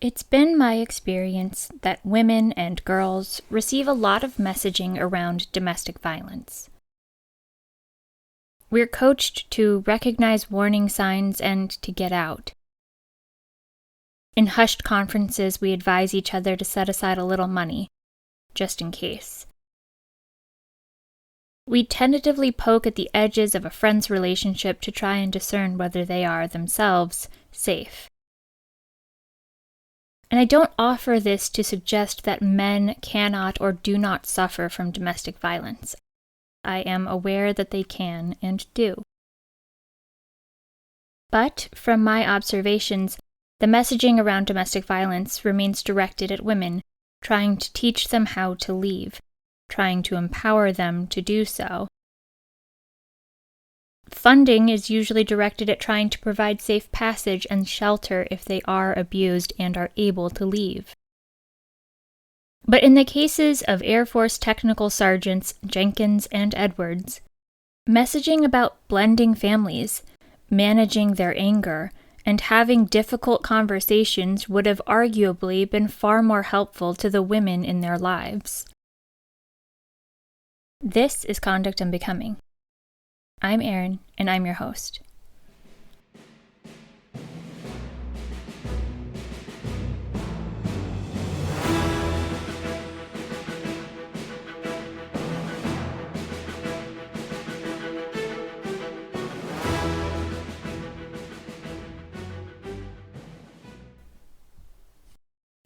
It's been my experience that women and girls receive a lot of messaging around domestic violence. We're coached to recognize warning signs and to get out. In hushed conferences, we advise each other to set aside a little money, just in case. We tentatively poke at the edges of a friend's relationship to try and discern whether they are, themselves, safe. And I don't offer this to suggest that men cannot or do not suffer from domestic violence. I am aware that they can and do. But, from my observations, the messaging around domestic violence remains directed at women, trying to teach them how to leave, trying to empower them to do so. Funding is usually directed at trying to provide safe passage and shelter if they are abused and are able to leave. But in the cases of Air Force Technical Sergeants Jenkins and Edwards, messaging about blending families, managing their anger, and having difficult conversations would have arguably been far more helpful to the women in their lives. This is Conduct Unbecoming. I'm Erin, and I'm your host.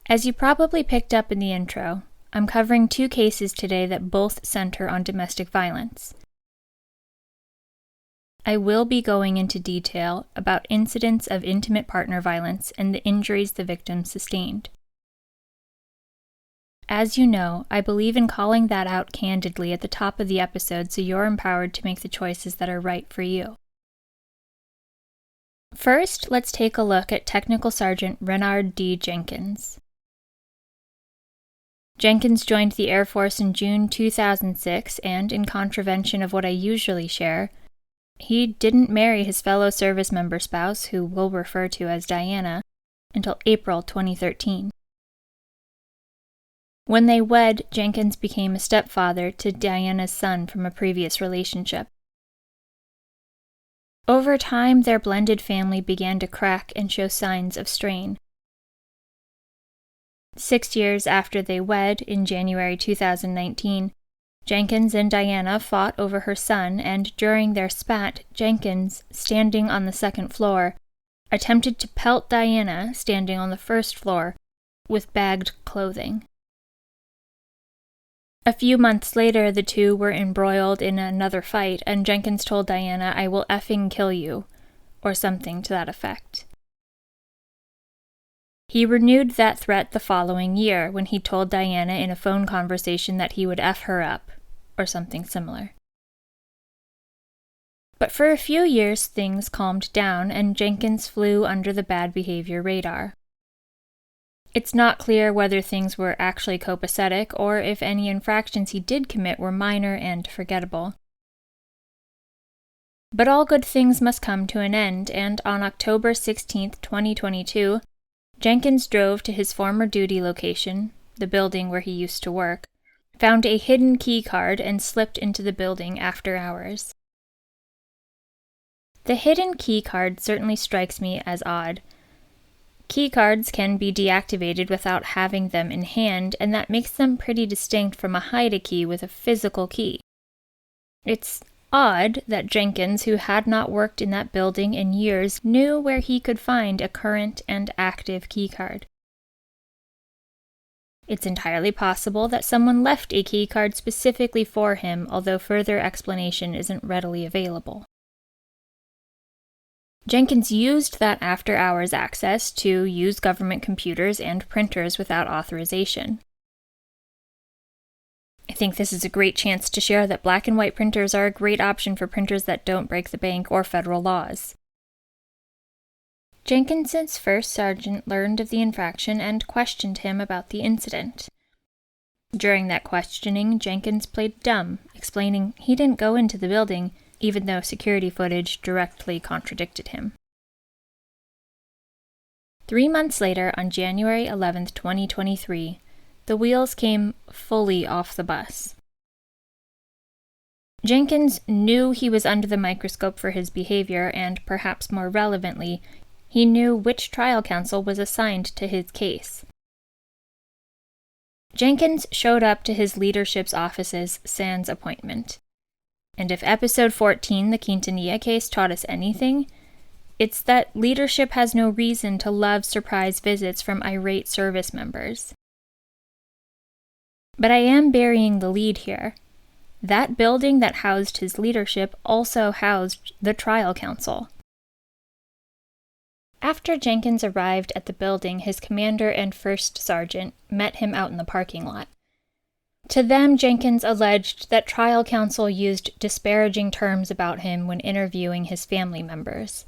As you probably picked up in the intro, I'm covering two cases today that both center on domestic violence. I will be going into detail about incidents of intimate partner violence and the injuries the victims sustained. As you know, I believe in calling that out candidly at the top of the episode so you're empowered to make the choices that are right for you. First, let's take a look at Technical Sergeant Renard D. Jenkins. Jenkins joined the Air Force in June 2006, and in contravention of what I usually share, he didn't marry his fellow service member spouse, who we'll refer to as Diana, until April 2013. When they wed, Jenkins became a stepfather to Diana's son from a previous relationship. Over time, their blended family began to crack and show signs of strain. 6 years after they wed, in January 2019, Jenkins and Diana fought over her son, and during their spat, Jenkins, standing on the second floor, attempted to pelt Diana, standing on the first floor, with bagged clothing. A few months later, the two were embroiled in another fight, and Jenkins told Diana, "I will effing kill you," or something to that effect. He renewed that threat the following year when he told Diana in a phone conversation that he would F her up, or something similar. But for a few years things calmed down and Jenkins flew under the bad behavior radar. It's not clear whether things were actually copacetic or if any infractions he did commit were minor and forgettable. But all good things must come to an end, and on October 16, 2022, Jenkins drove to his former duty location, the building where he used to work, found a hidden key card, and slipped into the building after hours. The hidden key card certainly strikes me as odd. Key cards can be deactivated without having them in hand, and that makes them pretty distinct from a hide-a-key with a physical key. It's odd that Jenkins, who had not worked in that building in years, knew where he could find a current and active keycard. It's entirely possible that someone left a keycard specifically for him, although further explanation isn't readily available. Jenkins used that after-hours access to use government computers and printers without authorization. I think this is a great chance to share that black and white printers are a great option for printers that don't break the bank or federal laws. Jenkins's first sergeant learned of the infraction and questioned him about the incident. During that questioning, Jenkins played dumb, explaining he didn't go into the building, even though security footage directly contradicted him. 3 months later, on January 11, 2023, the wheels came fully off the bus. Jenkins knew he was under the microscope for his behavior, and perhaps more relevantly, he knew which trial counsel was assigned to his case. Jenkins showed up to his leadership's offices sans appointment. And if episode 14, the Quintanilla case, taught us anything, it's that leadership has no reason to love surprise visits from irate service members. But I am burying the lead here. That building that housed his leadership also housed the trial counsel. After Jenkins arrived at the building, his commander and first sergeant met him out in the parking lot. To them, Jenkins alleged that trial counsel used disparaging terms about him when interviewing his family members.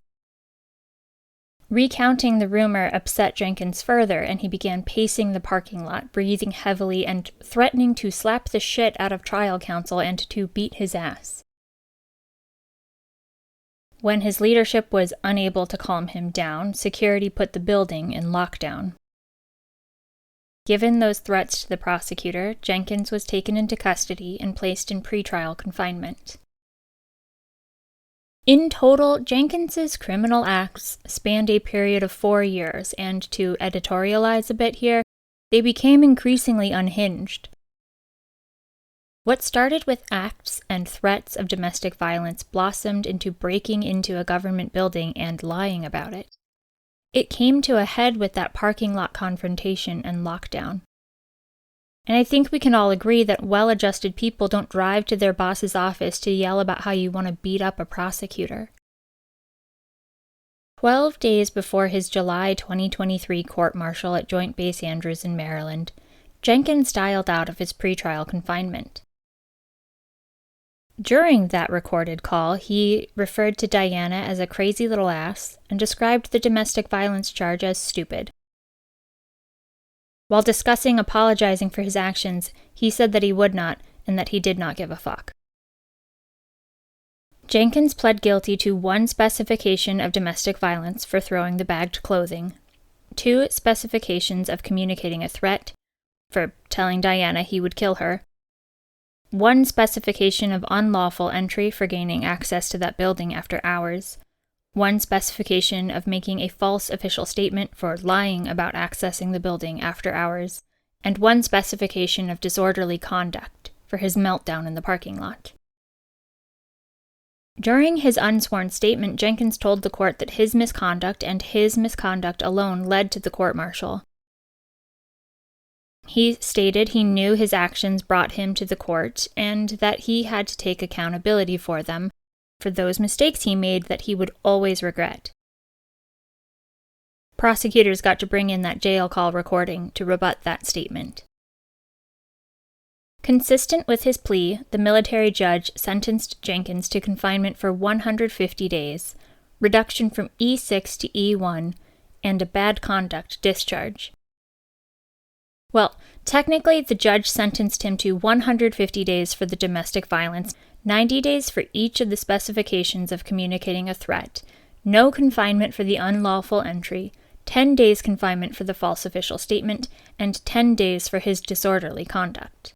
Recounting the rumor upset Jenkins further, and he began pacing the parking lot, breathing heavily and threatening to slap the shit out of trial counsel and to beat his ass. When his leadership was unable to calm him down, security put the building in lockdown. Given those threats to the prosecutor, Jenkins was taken into custody and placed in pretrial confinement. In total, Jenkins's criminal acts spanned a period of 4 years, and to editorialize a bit here, they became increasingly unhinged. What started with acts and threats of domestic violence blossomed into breaking into a government building and lying about it. It came to a head with that parking lot confrontation and lockdown. And I think we can all agree that well-adjusted people don't drive to their boss's office to yell about how you want to beat up a prosecutor. 12 days before his July 2023 court-martial at Joint Base Andrews in Maryland, Jenkins dialed out of his pretrial confinement. During that recorded call, he referred to Diana as a crazy little ass and described the domestic violence charge as stupid. While discussing apologizing for his actions, he said that he would not, and that he did not give a fuck. Jenkins pled guilty to 1 specification of domestic violence for throwing the bagged clothing, 2 specifications of communicating a threat, for telling Diana he would kill her, 1 specification of unlawful entry for gaining access to that building after hours, 1 specification of making a false official statement for lying about accessing the building after hours, and 1 specification of disorderly conduct for his meltdown in the parking lot. During his unsworn statement, Jenkins told the court that his misconduct and his misconduct alone led to the court-martial. He stated he knew his actions brought him to the court and that he had to take accountability for them, for those mistakes he made that he would always regret. Prosecutors got to bring in that jail call recording to rebut that statement. Consistent with his plea, the military judge sentenced Jenkins to confinement for 150 days, reduction from E6 to E1, and a bad conduct discharge. Well, technically, the judge sentenced him to 150 days for the domestic violence, 90 days for each of the specifications of communicating a threat, no confinement for the unlawful entry, 10 days confinement for the false official statement, and 10 days for his disorderly conduct.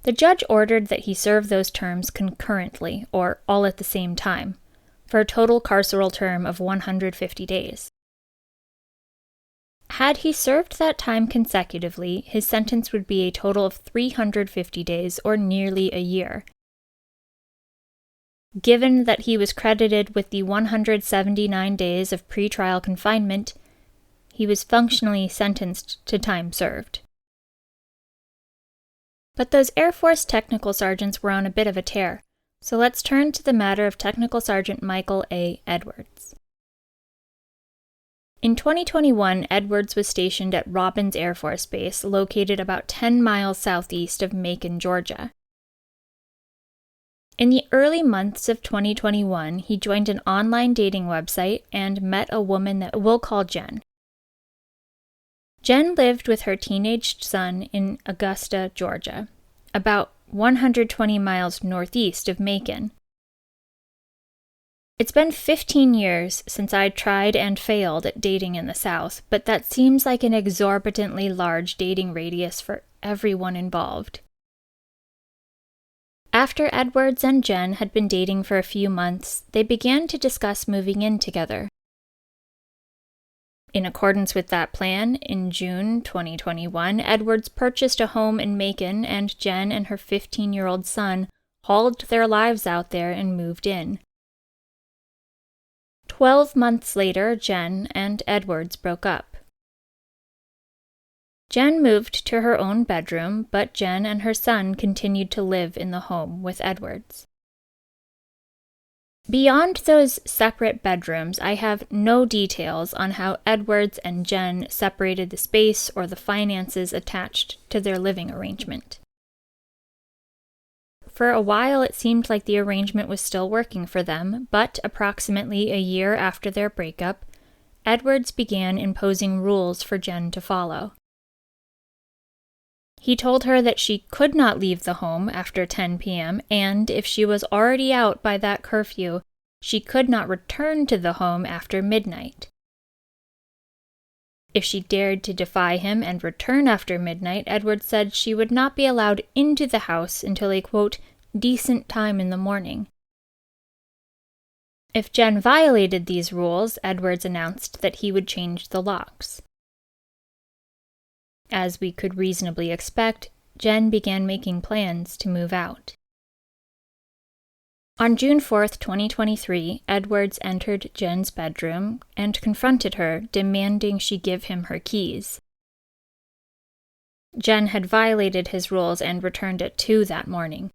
The judge ordered that he serve those terms concurrently, or all at the same time, for a total carceral term of 150 days. Had he served that time consecutively, his sentence would be a total of 350 days, or nearly a year. Given that he was credited with the 179 days of pretrial confinement, he was functionally sentenced to time served. But those Air Force technical sergeants were on a bit of a tear, so let's turn to the matter of Technical Sergeant Michael A. Edwards. In 2021, Edwards was stationed at Robins Air Force Base, located about 10 miles southeast of Macon, Georgia. In the early months of 2021, he joined an online dating website and met a woman that we'll call Jen. Jen lived with her teenaged son in Augusta, Georgia, about 120 miles northeast of Macon. It's been 15 years since I tried and failed at dating in the South, but that seems like an exorbitantly large dating radius for everyone involved. After Edwards and Jen had been dating for a few months, they began to discuss moving in together. In accordance with that plan, in June 2021, Edwards purchased a home in Macon, and Jen and her 15-year-old son hauled their lives out there and moved in. 12 months later, Jen and Edwards broke up. Jen moved to her own bedroom, but Jen and her son continued to live in the home with Edwards. Beyond those separate bedrooms, I have no details on how Edwards and Jen separated the space or the finances attached to their living arrangement. For a while, it seemed like the arrangement was still working for them, but approximately a year after their breakup, Edwards began imposing rules for Jen to follow. He told her that she could not leave the home after 10 p.m., and if she was already out by that curfew, she could not return to the home after midnight. If she dared to defy him and return after midnight, Edwards said she would not be allowed into the house until a, quote, decent time in the morning. If Jen violated these rules, Edwards announced that he would change the locks. As we could reasonably expect, Jen began making plans to move out. On June 4, 2023, Edwards entered Jen's bedroom and confronted her, demanding she give him her keys. Jen had violated his rules and returned at 2 that morning.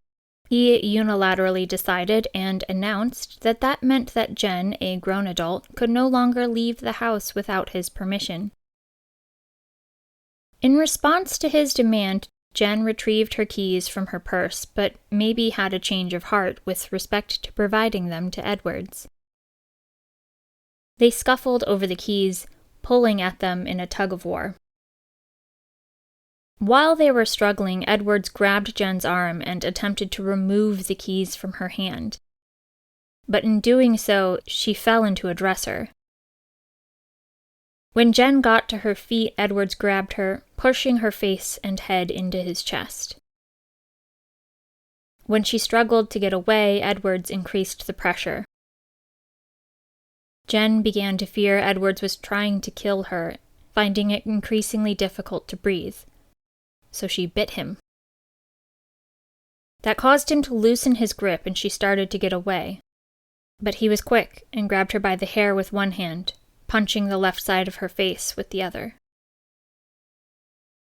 He unilaterally decided and announced that that meant that Jen, a grown adult, could no longer leave the house without his permission. In response to his demand, Jen retrieved her keys from her purse, but maybe had a change of heart with respect to providing them to Edwards. They scuffled over the keys, pulling at them in a tug-of-war. While they were struggling, Edwards grabbed Jen's arm and attempted to remove the keys from her hand. But in doing so, she fell into a dresser. When Jen got to her feet, Edwards grabbed her, pushing her face and head into his chest. When she struggled to get away, Edwards increased the pressure. Jen began to fear Edwards was trying to kill her, finding it increasingly difficult to breathe. So she bit him. That caused him to loosen his grip, and she started to get away. But he was quick and grabbed her by the hair with one hand, punching the left side of her face with the other.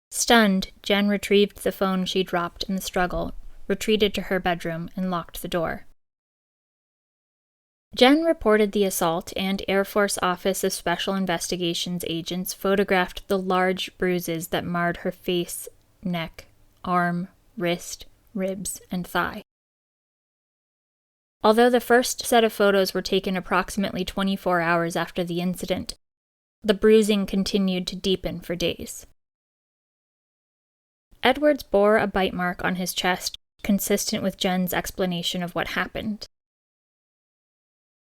Stunned, Jen retrieved the phone she dropped in the struggle, retreated to her bedroom, and locked the door. Jen reported the assault, and Air Force Office of Special Investigations agents photographed the large bruises that marred her face, neck, arm, wrist, ribs, and thigh. Although the first set of photos were taken approximately 24 hours after the incident, the bruising continued to deepen for days. Edwards bore a bite mark on his chest, consistent with Jen's explanation of what happened.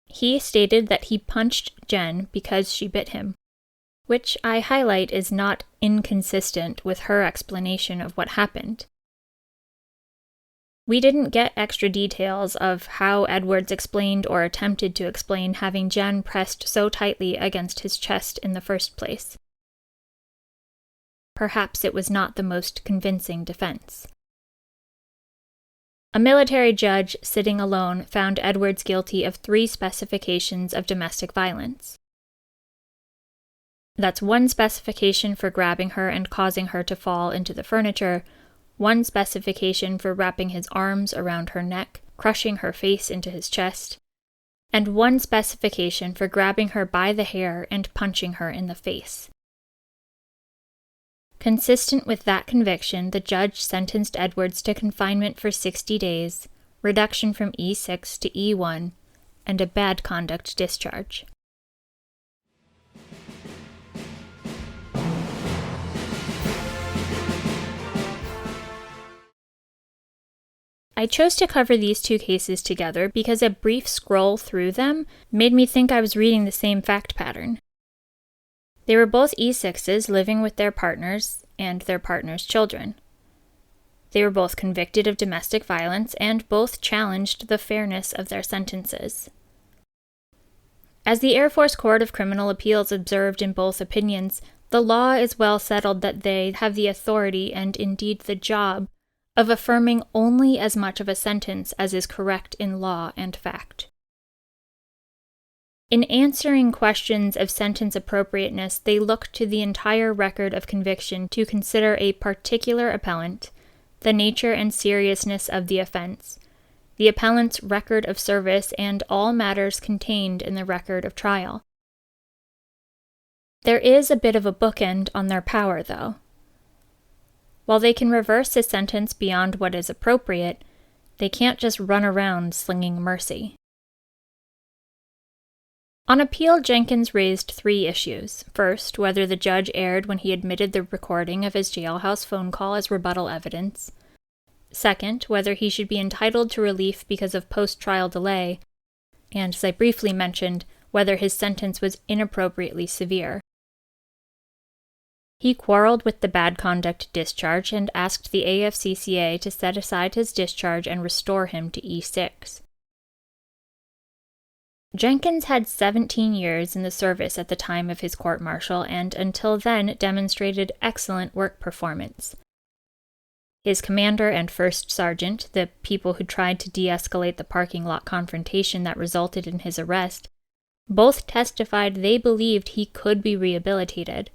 He stated that he punched Jen because she bit him, which I highlight is not inconsistent with her explanation of what happened. We didn't get extra details of how Edwards explained or attempted to explain having Jen pressed so tightly against his chest in the first place. Perhaps it was not the most convincing defense. A military judge, sitting alone, found Edwards guilty of 3 specifications of domestic violence. That's 1 specification for grabbing her and causing her to fall into the furniture, 1 specification for wrapping his arms around her neck, crushing her face into his chest, and 1 specification for grabbing her by the hair and punching her in the face. Consistent with that conviction, the judge sentenced Edwards to confinement for 60 days, reduction from E6 to E1, and a bad conduct discharge. I chose to cover these two cases together because a brief scroll through them made me think I was reading the same fact pattern. They were both E6s living with their partners and their partners' children. They were both convicted of domestic violence and both challenged the fairness of their sentences. As the Air Force Court of Criminal Appeals observed in both opinions, the law is well settled that they have the authority and indeed the job of affirming only as much of a sentence as is correct in law and fact. In answering questions of sentence appropriateness, they look to the entire record of conviction to consider a particular appellant, the nature and seriousness of the offense, the appellant's record of service, and all matters contained in the record of trial. There is a bit of a bookend on their power, though. While they can reverse a sentence beyond what is appropriate, they can't just run around slinging mercy. On appeal, Jenkins raised 3 issues. First, whether the judge erred when he admitted the recording of his jailhouse phone call as rebuttal evidence. Second, whether he should be entitled to relief because of post-trial delay. And, as I briefly mentioned, whether his sentence was inappropriately severe. He quarreled with the bad conduct discharge and asked the AFCCA to set aside his discharge and restore him to E6. Jenkins had 17 years in the service at the time of his court-martial and until then demonstrated excellent work performance. His commander and first sergeant, the people who tried to de-escalate the parking lot confrontation that resulted in his arrest, both testified they believed he could be rehabilitated.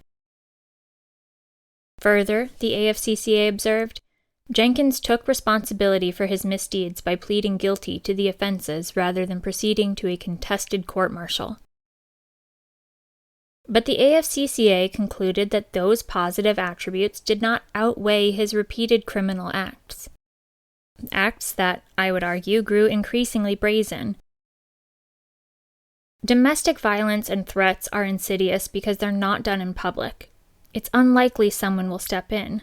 Further, the AFCCA observed, Jenkins took responsibility for his misdeeds by pleading guilty to the offenses rather than proceeding to a contested court-martial. But the AFCCA concluded that those positive attributes did not outweigh his repeated criminal acts. Acts that, I would argue, grew increasingly brazen. Domestic violence and threats are insidious because they're not done in public. It's unlikely someone will step in.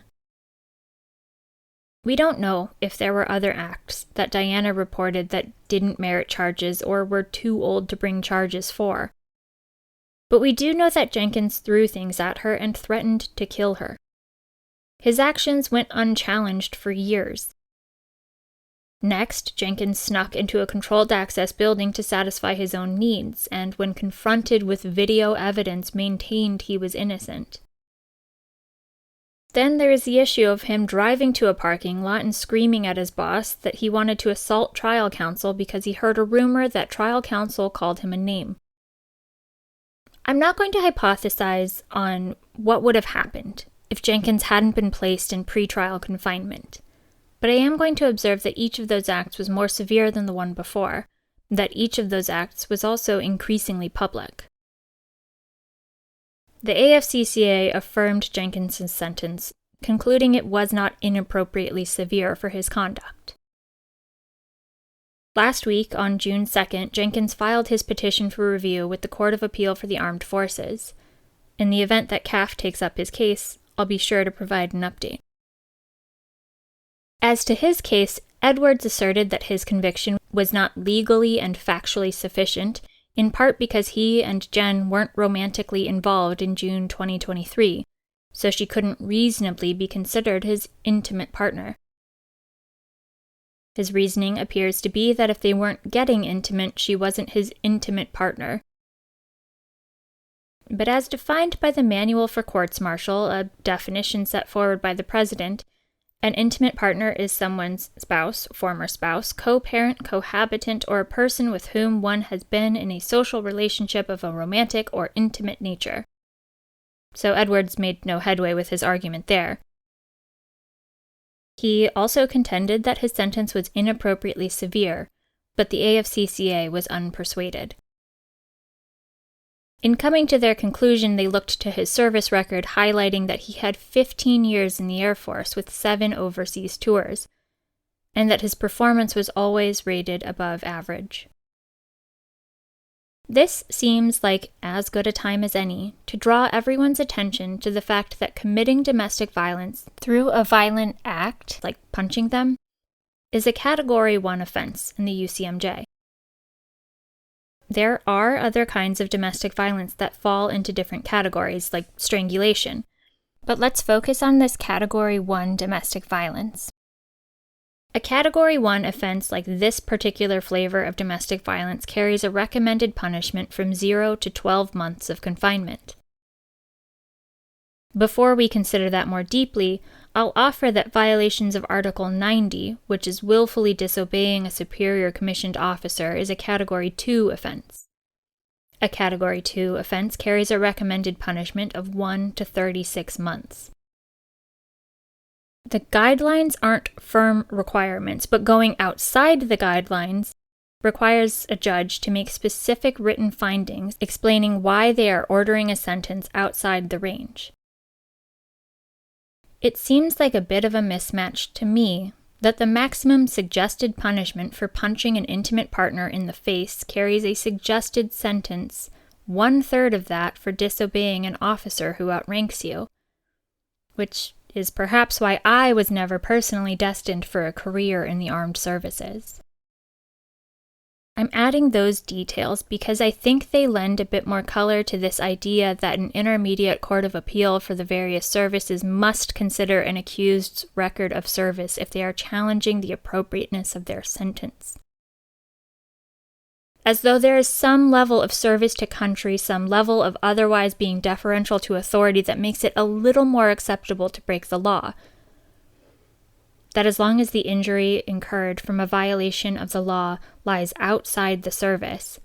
We don't know if there were other acts that Diana reported that didn't merit charges or were too old to bring charges for. But we do know that Jenkins threw things at her and threatened to kill her. His actions went unchallenged for years. Next, Jenkins snuck into a controlled access building to satisfy his own needs, and when confronted with video evidence, maintained he was innocent. Then there is the issue of him driving to a parking lot and screaming at his boss that he wanted to assault trial counsel because he heard a rumor that trial counsel called him a name. I'm not going to hypothesize on what would have happened if Jenkins hadn't been placed in pretrial confinement, but I am going to observe that each of those acts was more severe than the one before, that each of those acts was also increasingly public. The AFCCA affirmed Jenkins' sentence, concluding it was not inappropriately severe for his conduct. Last week, on June 2nd, Jenkins filed his petition for review with the Court of Appeal for the Armed Forces. In the event that CAF takes up his case, I'll be sure to provide an update. As to his case, Edwards asserted that his conviction was not legally and factually sufficient, in part because he and Jen weren't romantically involved in June 2023, so she couldn't reasonably be considered his intimate partner. His reasoning appears to be that if they weren't getting intimate, she wasn't his intimate partner. But as defined by the Manual for Courts-Martial, a definition set forward by the President, an intimate partner is someone's spouse, former spouse, co-parent, cohabitant, or a person with whom one has been in a social relationship of a romantic or intimate nature. So Edwards made no headway with his argument there. He also contended that his sentence was inappropriately severe, but the AFCCA was unpersuaded. In coming to their conclusion, they looked to his service record, highlighting that he had 15 years in the Air Force with 7 overseas tours, and that his performance was always rated above average. This seems like as good a time as any to draw everyone's attention to the fact that committing domestic violence through a violent act, like punching them, is a Category 1 offense in the UCMJ. There are other kinds of domestic violence that fall into different categories, like strangulation, but let's focus on this Category 1 domestic violence. A Category 1 offense like this particular flavor of domestic violence carries a recommended punishment from 0 to 12 months of confinement. Before we consider that more deeply, I'll offer that violations of Article 90, which is willfully disobeying a superior commissioned officer, is a Category 2 offense. A Category 2 offense carries a recommended punishment of 1 to 36 months. The guidelines aren't firm requirements, but going outside the guidelines requires a judge to make specific written findings explaining why they are ordering a sentence outside the range. It seems like a bit of a mismatch to me that the maximum suggested punishment for punching an intimate partner in the face carries a suggested sentence, 1/3 of that for disobeying an officer who outranks you, which is perhaps why I was never personally destined for a career in the armed services. I'm adding those details because I think they lend a bit more color to this idea that an intermediate court of appeal for the various services must consider an accused's record of service if they are challenging the appropriateness of their sentence. As though there is some level of service to country, some level of otherwise being deferential to authority that makes it a little more acceptable to break the law. That as long as the injury incurred from a violation of the law lies outside the service,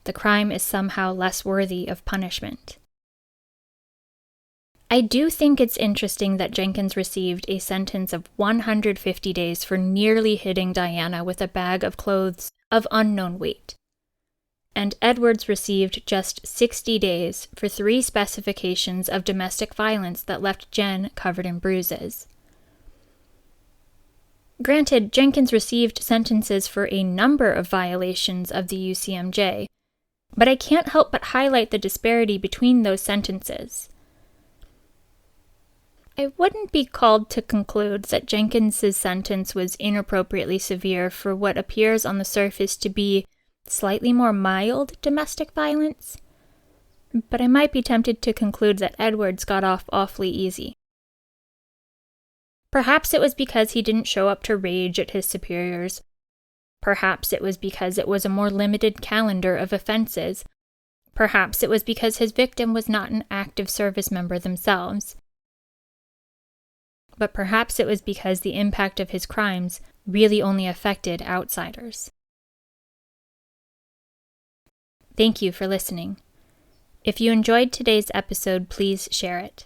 the crime is somehow less worthy of punishment. I do think it's interesting that Jenkins received a sentence of 150 days for nearly hitting Diana with a bag of clothes of unknown weight, and Edwards received just 60 days for 3 specifications of domestic violence that left Jen covered in bruises. Granted, Jenkins received sentences for a number of violations of the UCMJ, but I can't help but highlight the disparity between those sentences. I wouldn't be called to conclude that Jenkins's sentence was inappropriately severe for what appears on the surface to be slightly more mild domestic violence, but I might be tempted to conclude that Edwards got off awfully easy. Perhaps it was because he didn't show up to rage at his superiors. Perhaps it was because it was a more limited calendar of offenses. Perhaps it was because his victim was not an active service member themselves. But perhaps it was because the impact of his crimes really only affected outsiders. Thank you for listening. If you enjoyed today's episode, please share it.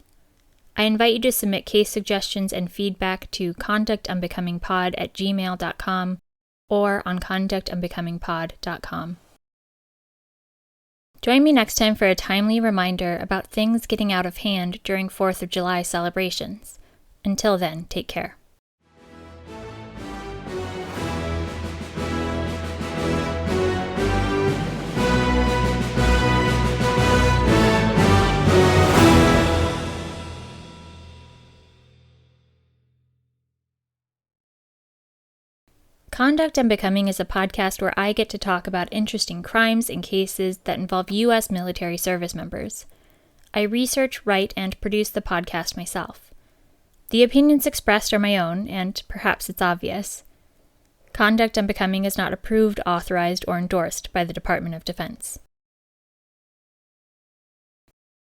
I invite you to submit case suggestions and feedback to conductunbecomingpod@gmail.com or on conductunbecomingpod.com. Join me next time for a timely reminder about things getting out of hand during 4th of July celebrations. Until then, take care. Conduct Unbecoming is a podcast where I get to talk about interesting crimes and cases that involve U.S. military service members. I research, write, and produce the podcast myself. The opinions expressed are my own, and perhaps it's obvious. Conduct Unbecoming is not approved, authorized, or endorsed by the Department of Defense.